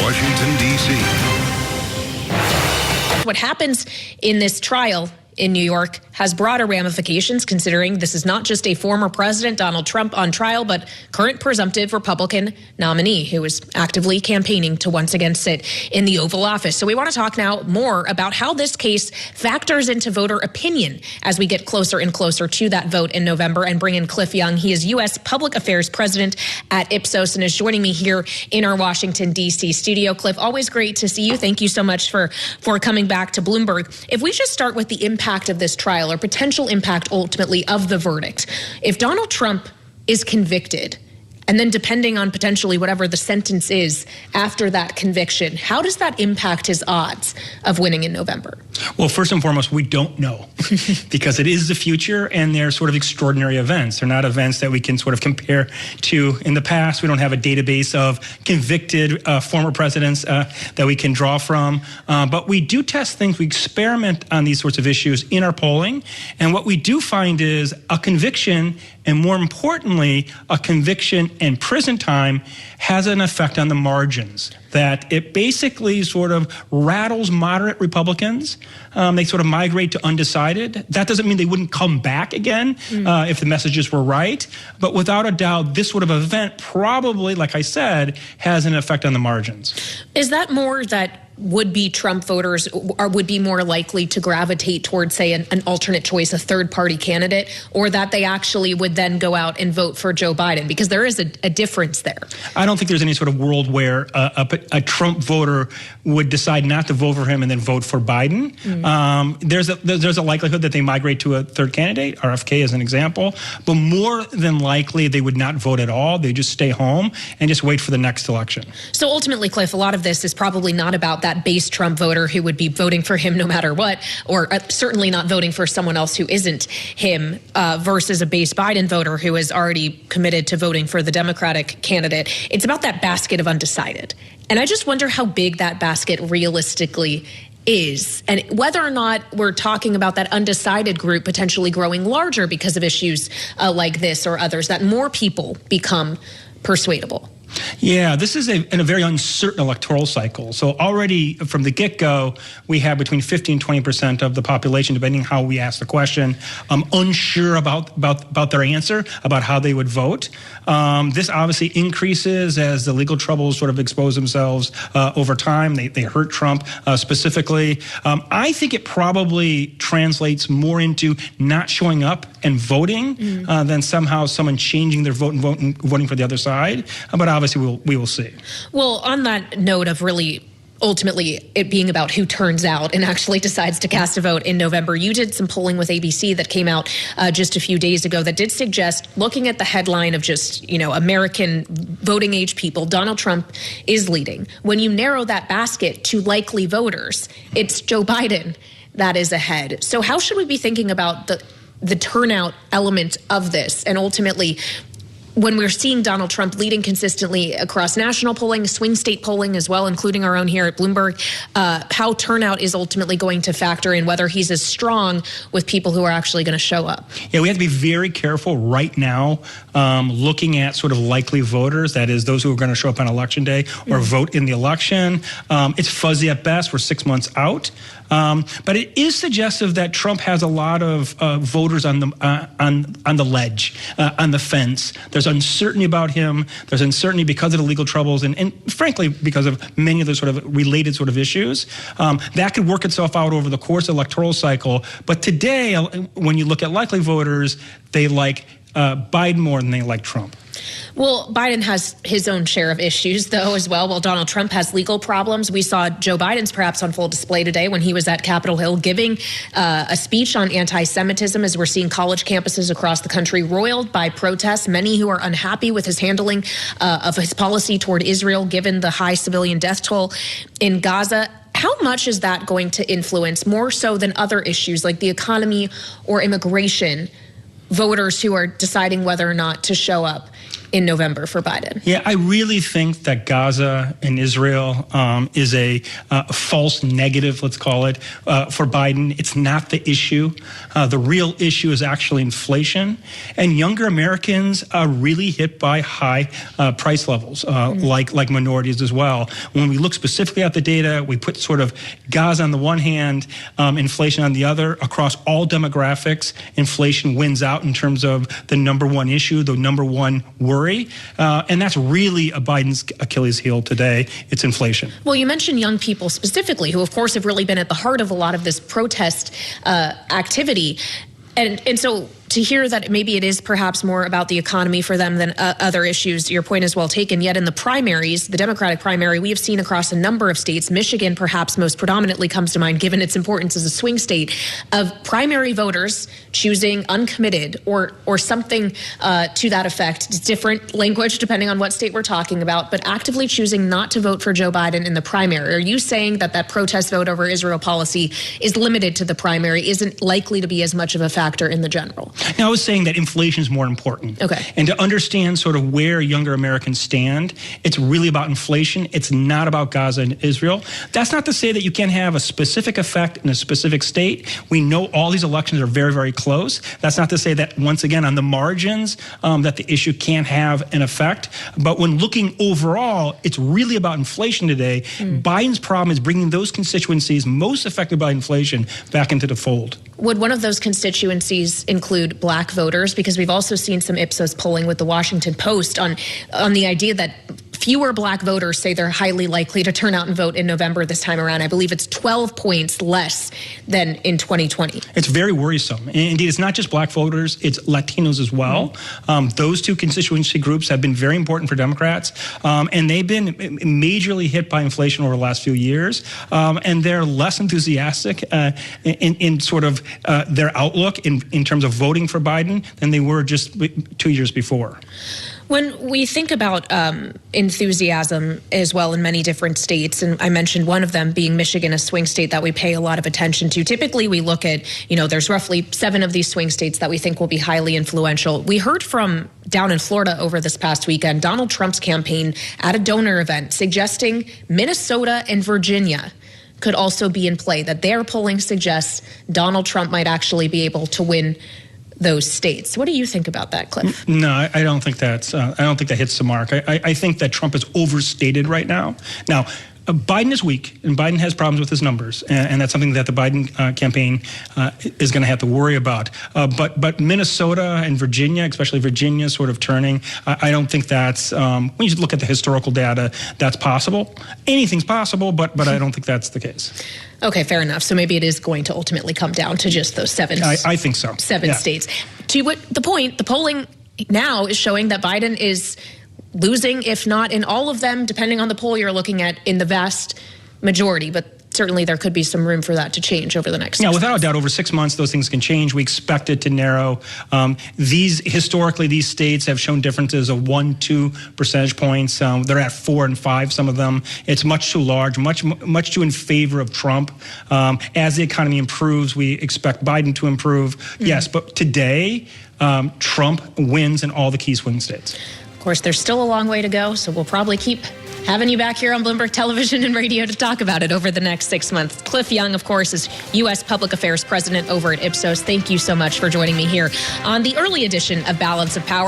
Washington, D.C. What happens in this trial in New York has broader ramifications, considering this is not just a former president, Donald Trump, on trial, but current presumptive Republican nominee who is actively campaigning to once again sit in the Oval Office. So we want to talk now more about how this case factors into voter opinion as we get closer and closer to that vote in November, and bring in Cliff Young. He is U.S. Public Affairs President at Ipsos and is joining me here in our Washington, D.C. studio. Cliff, always great to see you. Thank you so much for coming back to Bloomberg. If we just start with the impact of this trial, or potential impact ultimately of the verdict. If Donald Trump is convicted, and then depending on potentially whatever the sentence is after that conviction, how does that impact his odds of winning in November? Well, first and foremost, we don't know because it is the future and they're sort of extraordinary events. They're not events that we can sort of compare to in the past. We don't have a database of convicted former presidents that we can draw from. But we do test things. We experiment on these sorts of issues in our polling. And what we do find is a conviction, and more importantly, a conviction and prison time has an effect on the margins, that it basically sort of rattles moderate Republicans. They sort of migrate to undecided. That doesn't mean they wouldn't come back again if the messages were right. But without a doubt, this sort of event probably, like I said, has an effect on the margins. Is that more that would-be Trump voters would be more likely to gravitate towards, say, an alternate choice, a third-party candidate, or that they actually would then go out and vote for Joe Biden? Because there is a difference there. I don't think there's any sort of world where a Trump voter wote decide not to vote for him and then vote for Biden. There's a likelihood that they migrate to a third candidate, RFK as an example, but more than likely they would not vote at all. They just stay home and just wait for the next election. So ultimately, Cliff, a lot of this is probably not about that base Trump voter who would be voting for him no matter what, or certainly not voting for someone else who isn't him, versus a base Biden voter who is already committed to voting for the Democratic candidate. It's about that basket of undecided. And I just wonder how big that basket realistically is, and whether or not we're talking about that undecided group potentially growing larger because of issues like this or others, that more people become persuadable. Yeah, this is in a very uncertain electoral cycle. So already from the get-go, we have between 50 and 20% of the population, depending on how we ask the question, unsure about their answer, about how they would vote. This obviously increases as the legal troubles sort of expose themselves over time. They hurt Trump specifically. I think it probably translates more into not showing up and voting than somehow someone changing their vote and voting for the other side. But obviously, we will see. Well, on that note of really ultimately it being about who turns out and actually decides to cast a vote in November, you did some polling with ABC that came out just a few days ago that did suggest, looking at the headline of just, American voting age people, Donald Trump is leading. When you narrow that basket to likely voters, it's Joe Biden that is ahead. So how should we be thinking about the turnout element of this, and ultimately, when we're seeing Donald Trump leading consistently across national polling, swing state polling as well, including our own here at Bloomberg, how turnout is ultimately going to factor in whether he's as strong with people who are actually going to show up? Yeah, we have to be very careful right now looking at sort of likely voters, that is those who are going to show up on election day or vote in the election. It's fuzzy at best. We're 6 months out. But it is suggestive that Trump has a lot of voters on the ledge, on the fence. There's uncertainty about him. There's uncertainty because of the legal troubles and frankly, because of many of the sort of related sort of issues. That could work itself out over the course of the electoral cycle. But today, when you look at likely voters, they like Biden more than they like Trump. Well, Biden has his own share of issues, though, as well. While Donald Trump has legal problems, we saw Joe Biden's perhaps on full display today when he was at Capitol Hill giving a speech on anti-Semitism, as we're seeing college campuses across the country roiled by protests, many who are unhappy with his handling of his policy toward Israel, given the high civilian death toll in Gaza. How much is that going to influence, more so than other issues like the economy or immigration, voters who are deciding whether or not to show up in November for Biden? Yeah, I really think that Gaza and Israel is a false negative, let's call it, for Biden. It's not the issue. The real issue is actually inflation. And younger Americans are really hit by high price levels, like minorities as well. When we look specifically at the data, we put sort of Gaza on the one hand, inflation on the other. Across all demographics, inflation wins out in terms of the number one issue, the number one worry. And that's really Biden's Achilles heel today. It's inflation. Well, you mentioned young people specifically, who, of course, have really been at the heart of a lot of this protest activity. And so to hear that maybe it is perhaps more about the economy for them than other issues, your point is well taken. Yet in the primaries, the Democratic primary, we have seen across a number of states, Michigan perhaps most predominantly comes to mind given its importance as a swing state, of primary voters choosing uncommitted or something to that effect. It's different language depending on what state we're talking about, but actively choosing not to vote for Joe Biden in the primary. Are you saying that protest vote over Israel policy is limited to the primary, isn't likely to be as much of a factor in the general? Now, I was saying that inflation is more important. Okay. And to understand sort of where younger Americans stand, it's really about inflation. It's not about Gaza and Israel. That's not to say that you can't have a specific effect in a specific state. We know all these elections are very, very close. That's not to say that, once again, on the margins, that the issue can't have an effect. But when looking overall, it's really about inflation today. Biden's problem is bringing those constituencies most affected by inflation back into the fold. Would one of those constituencies include black voters? Because we've also seen some Ipsos polling with the Washington Post on the idea that fewer black voters say they're highly likely to turn out and vote in November this time around. I believe it's 12 points less than in 2020. It's very worrisome. Indeed, it's not just black voters, it's Latinos as well. Those two constituency groups have been very important for Democrats, and they've been majorly hit by inflation over the last few years, and they're less enthusiastic in sort of their outlook in terms of voting for Biden than they were just 2 years before. When we think about enthusiasm as well in many different states, and I mentioned one of them being Michigan, a swing state that we pay a lot of attention to. Typically, we look at, there's roughly 7 of these swing states that we think will be highly influential. We heard from down in Florida over this past weekend, Donald Trump's campaign at a donor event suggesting Minnesota and Virginia could also be in play, that their polling suggests Donald Trump might actually be able to win those states. What do you think about that, Cliff? No, I don't think that's. I don't think that hits the mark. I think that Trump is overstated right now. Now, Biden is weak, and Biden has problems with his numbers, and that's something that the Biden campaign is going to have to worry about. But Minnesota and Virginia, especially Virginia, sort of turning. I don't think that's. When you look at the historical data, that's possible. Anything's possible, but I don't think that's the case. Okay, fair enough. So maybe it is going to ultimately come down to just those 7. I think so. 7 states. To the point, the polling now is showing that Biden is losing, if not in all of them, depending on the poll you're looking at, in the vast majority. But certainly there could be some room for that to change over the next 6 months. Without a doubt, over 6 months, those things can change. We expect it to narrow. Historically, these states have shown differences of 1-2 percentage points. They're at 4 and 5, some of them. It's much too large, much too in favor of Trump. As the economy improves, we expect Biden to improve. Yes, but today, Trump wins in all the key swing states. Of course, there's still a long way to go, so we'll probably keep having you back here on Bloomberg Television and Radio to talk about it over the next 6 months. Cliff Young, of course, is U.S. Public Affairs President over at Ipsos. Thank you so much for joining me here on the early edition of Balance of Power.